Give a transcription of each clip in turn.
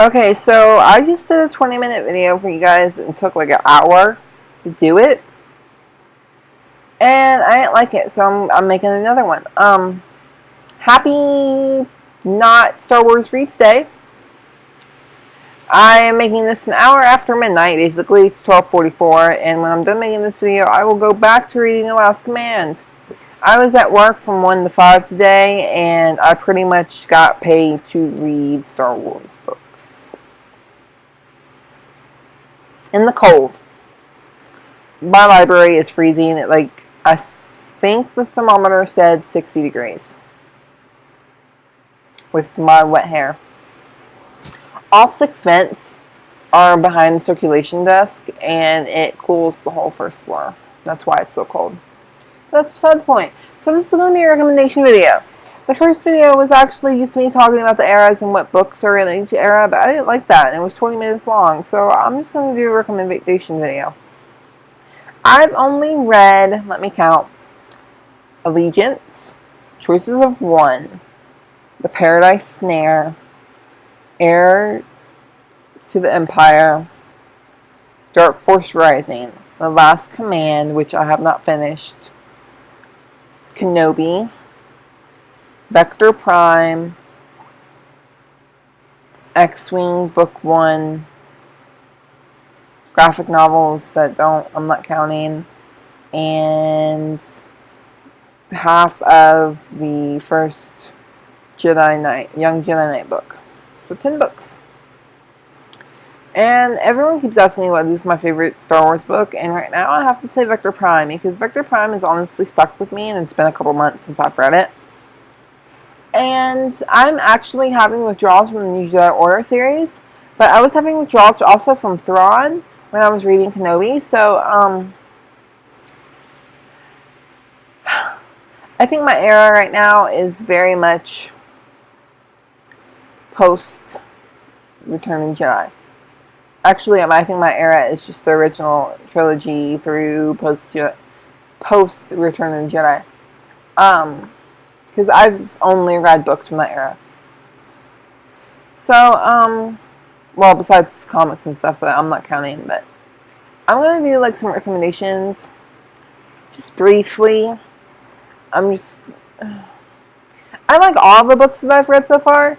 Okay, so I just did a 20-minute video for you guys and took like an hour to do it. And I didn't like it, so I'm making another one. Happy not Star Wars Reads Day. I am making this an hour after midnight, basically. It's 12:44, and when I'm done making this video, I will go back to reading The Last Command. I was at work from 1 to 5 today, and I pretty much got paid to read Star Wars books. In the cold. My library is freezing at I think the thermometer said 60 degrees. With my wet hair. All 6 vents are behind the circulation desk, and it cools the whole first floor. That's why it's so cold. That's beside the point. So this is going to be a recommendation video. The first video was actually just me talking about the eras and what books are in each era, but I didn't like that, and it was 20 minutes long, so I'm just going to do a recommendation video. I've only read, let me count, Allegiance, Choices of One, The Paradise Snare, Heir to the Empire, Dark Force Rising, The Last Command, which I have not finished, Kenobi, Vector Prime, X-Wing Book 1, graphic novels that I'm not counting, and half of the first Young Jedi Knight book. So 10 books. And everyone keeps asking me what is my favorite Star Wars book, and right now I have to say Vector Prime, because Vector Prime has honestly stuck with me, and it's been a couple months since I've read it. And I'm actually having withdrawals from the New Jedi Order series, but I was having withdrawals also from Thrawn when I was reading Kenobi, so I think my era right now is very much post Return of the Jedi. Actually, I think my era is just the original trilogy through post Return of the Jedi. Because I've only read books from that era. So, well, besides comics and stuff that I'm not counting, but I'm going to do like some recommendations, just briefly. I like all the books that I've read so far,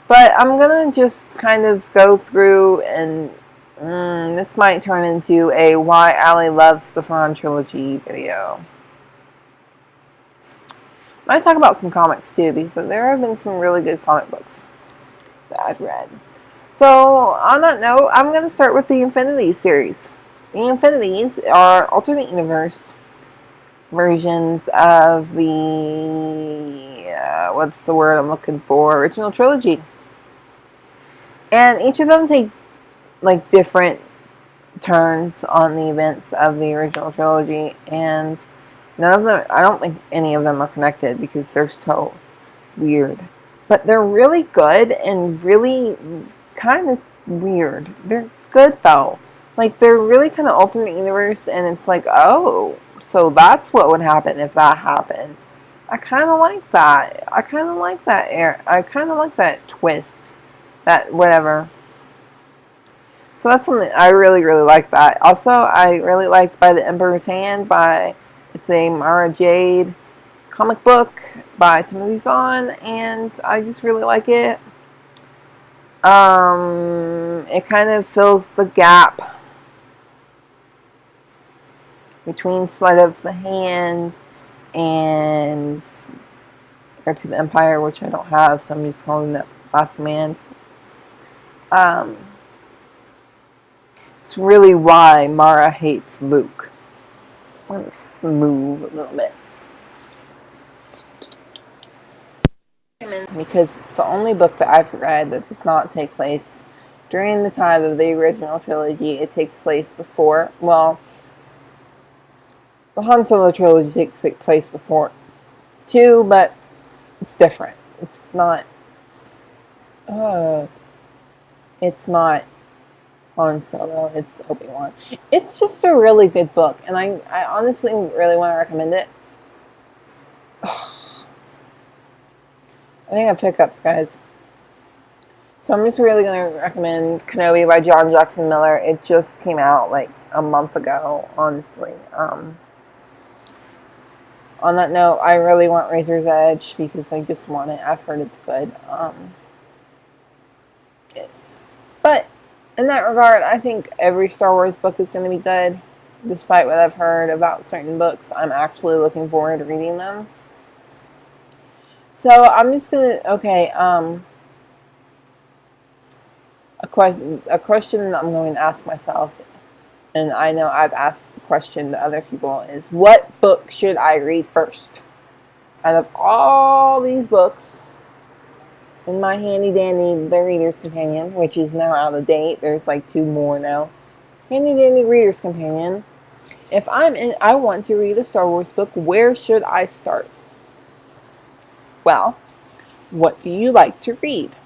but I'm going to just kind of go through, and this might turn into a Why Allie Loves the Thrawn Trilogy video. I might talk about some comics too, because there have been some really good comic books that I've read. So, on that note, I'm going to start with the Infinities series. The Infinities are alternate universe versions of the, what's the word I'm looking for, original trilogy. And each of them take, like, different turns on the events of the original trilogy, and none of them, I don't think any of them are connected because they're so weird. But they're really good and really kind of weird. They're good though. Like, they're really kind of alternate universe, and it's like, oh, so that's what would happen if that happens. I kind of like that. I kind of like that I kind of like that twist. That whatever. So that's something I really, really like that. Also, I really liked By the Emperor's Hand it's a Mara Jade comic book by Timothy Zahn, and I just really like it. It kind of fills the gap between Sleight of the Hand and Heir to the Empire, which I don't have, so I'm just calling that Last Command. It's really why Mara hates Luke. Let's move a little bit. Because it's the only book that I've read that does not take place during the time of the original trilogy. It takes place before, well, the Han Solo trilogy takes place before too, but it's different. It's not Han Solo, it's Obi-Wan. It's just a really good book, and I honestly really want to recommend it. I think I have hiccups, guys. So I'm just really going to recommend Kenobi by John Jackson Miller. It just came out like a month ago, honestly. On that note, I really want Razor's Edge because I just want it. I've heard it's good. But in that regard, I think every Star Wars book is going to be good. Despite what I've heard about certain books, I'm actually looking forward to reading them. So I'm just going to, okay, a question that I'm going to ask myself, and I know I've asked the question to other people, is what book should I read first? Out of all these books in my handy dandy The Reader's Companion, which is now out of date, there's like 2 more now. Handy dandy Reader's Companion. If I want to read a Star Wars book, where should I start? Well, what do you like to read?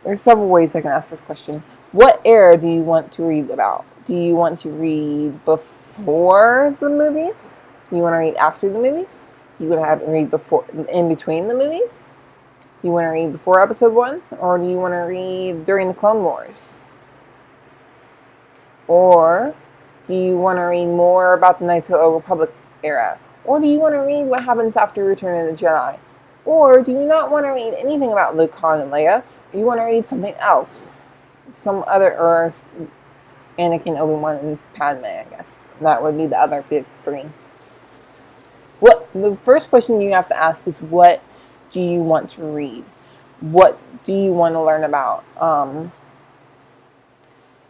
There's several ways I can ask this question. What era do you want to read about? Do you want to read before the movies? Do you want to read after the movies? You would have to read before, in between the movies? Do you want to read before episode 1? Or do you want to read during the Clone Wars? Or do you want to read more about the Knights of the Old Republic era? Or do you want to read what happens after Return of the Jedi? Or do you not want to read anything about Luke, Han, and Leia? You want to read something else? Some other, or Anakin, Obi-Wan, and Padme, I guess. That would be the other big 3. The first question you have to ask is, what do you want to read? What do you want to learn about?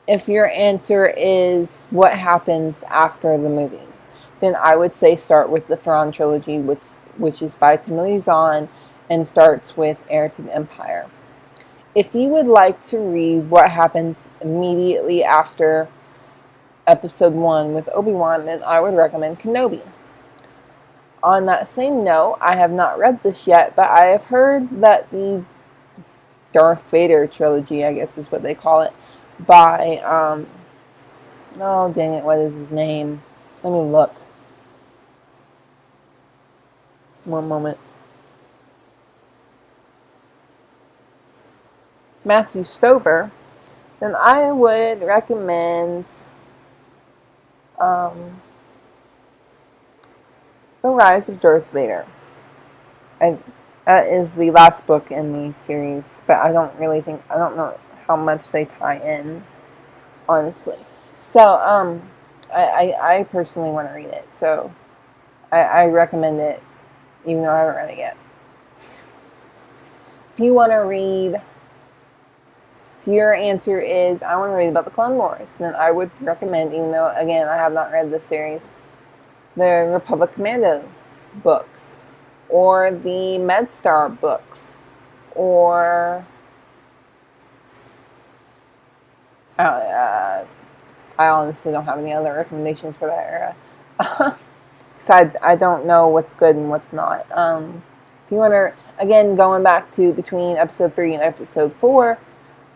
If your answer is what happens after the movies, then I would say start with the Thrawn trilogy, which is by Timothy Zahn and starts with Heir to the Empire. If you would like to read what happens immediately after episode 1 with Obi-Wan, then I would recommend Kenobi. On that same note, I have not read this yet, but I have heard that the Darth Vader trilogy, I guess is what they call it, by, oh dang it, what is his name? Let me look. One moment. Matthew Stover, then I would recommend The Rise of Darth Vader. That is the last book in the series, but I don't know how much they tie in, honestly. So, I personally want to read it, so I recommend it, even though I haven't read it yet. If you want to read, if your answer is, I want to read about the Clone Wars, then I would recommend, even though, again, I have not read this series, the Republic Commando books, or the MedStar books, or I honestly don't have any other recommendations for that era. Because I don't know what's good and what's not. If you want to, again, going back to between episode 3 and episode 4,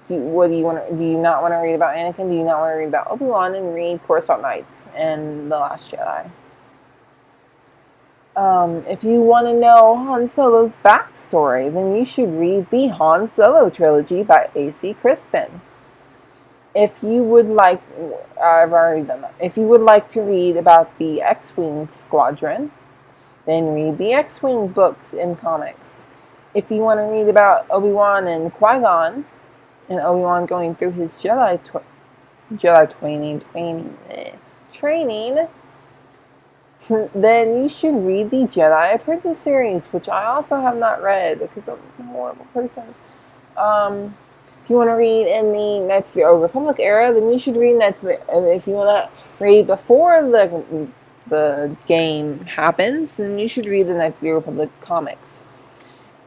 do you not want to read about Anakin? Do you not want to read about Obi-Wan? And read Coruscant Nights and The Last Jedi. If you want to know Han Solo's backstory, then you should read the Han Solo trilogy by A.C. Crispin. If you would like, I've already done that. If you would like to read about the X-Wing Squadron, then read the X-Wing books and comics. If you want to read about Obi-Wan and Qui-Gon, and Obi-Wan going through his Jedi training, then you should read the Jedi Apprentice series, which I also have not read because I'm a horrible person. If you want to read in the Knights of the Old Republic era, then you should read Knights of the... If you want to read before the game happens, then you should read the Knights of the Republic comics.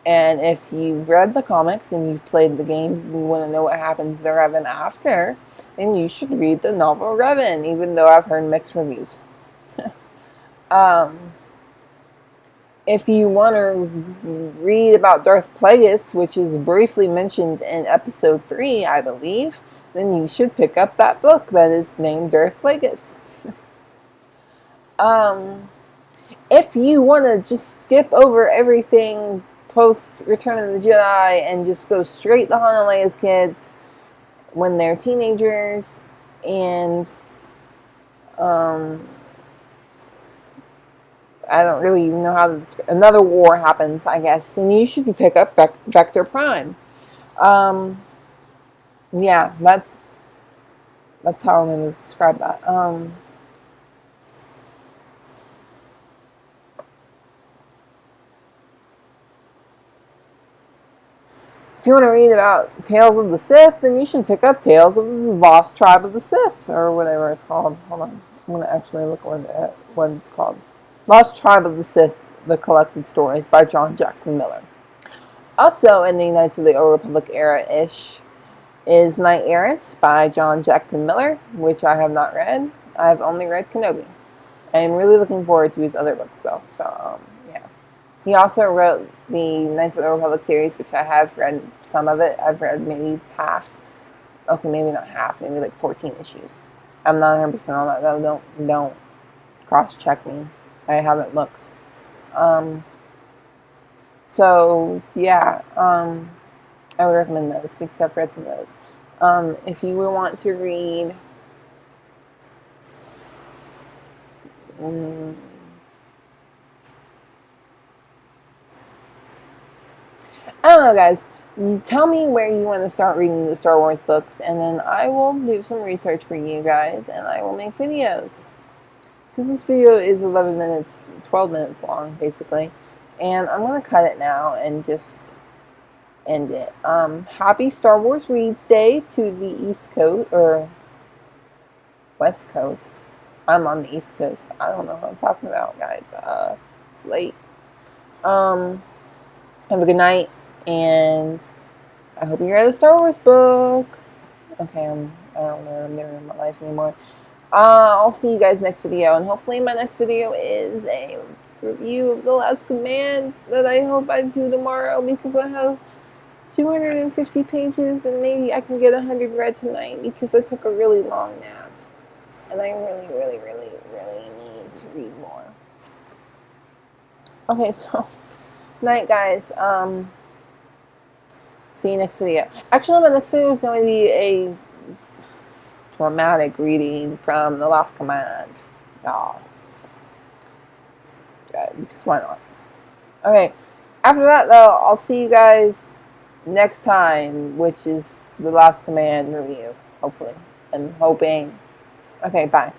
And if you've read the comics and you've played the games and you want to know what happens to Revan after, then you should read the novel Revan, even though I've heard mixed reviews. If you want to read about Darth Plagueis, which is briefly mentioned in episode 3, I believe, then you should pick up that book that is named Darth Plagueis. if you want to just skip over everything post Return of the Jedi and just go straight to Han and Leia's kids when they're teenagers, and I don't really know how to describe. Another war happens, I guess. Then you should pick up Vector Prime. Yeah, that's how I'm going to describe that. If you want to read about Tales of the Sith, then you should pick up Tales of the Lost Tribe of the Sith, or whatever it's called. Hold on. I'm going to actually look at what it's called. Lost Tribe of the Sith, The Collected Stories by John Jackson Miller. Also in the Knights of the Old Republic era-ish is Knight Errant by John Jackson Miller, which I have not read. I've only read Kenobi. I'm really looking forward to his other books, though. So, yeah. He also wrote the Knights of the Republic series, which I have read some of it. I've read maybe half. Okay, maybe not half. Maybe like 14 issues. I'm not 100% on that, though. Don't cross-check me. I haven't looked. So, yeah. I would recommend those because I've read some of those. If you would want to read... I don't know, guys. You tell me where you want to start reading the Star Wars books, and then I will do some research for you guys, and I will make videos. Because this video is 11 minutes, 12 minutes long, basically. And I'm going to cut it now and just end it. Happy Star Wars Reads Day to the East Coast, or West Coast. I'm on the East Coast. I don't know what I'm talking about, guys. It's late. Have a good night, and I hope you read a Star Wars book. Okay, I don't know what I'm doing in my life anymore. I'll see you guys next video, and hopefully my next video is a review of The Last Command that I hope I do tomorrow, because I have 250 pages, and maybe I can get 100 read tonight because I took a really long nap, and I really, really, really, really need to read more. Okay, so night, guys. See you next video. Actually, my next video is going to be a dramatic reading from The Last Command. Oh, just why not? Okay, after that, though, I'll see you guys next time, which is The Last Command review, hopefully. I'm hoping. Okay, bye.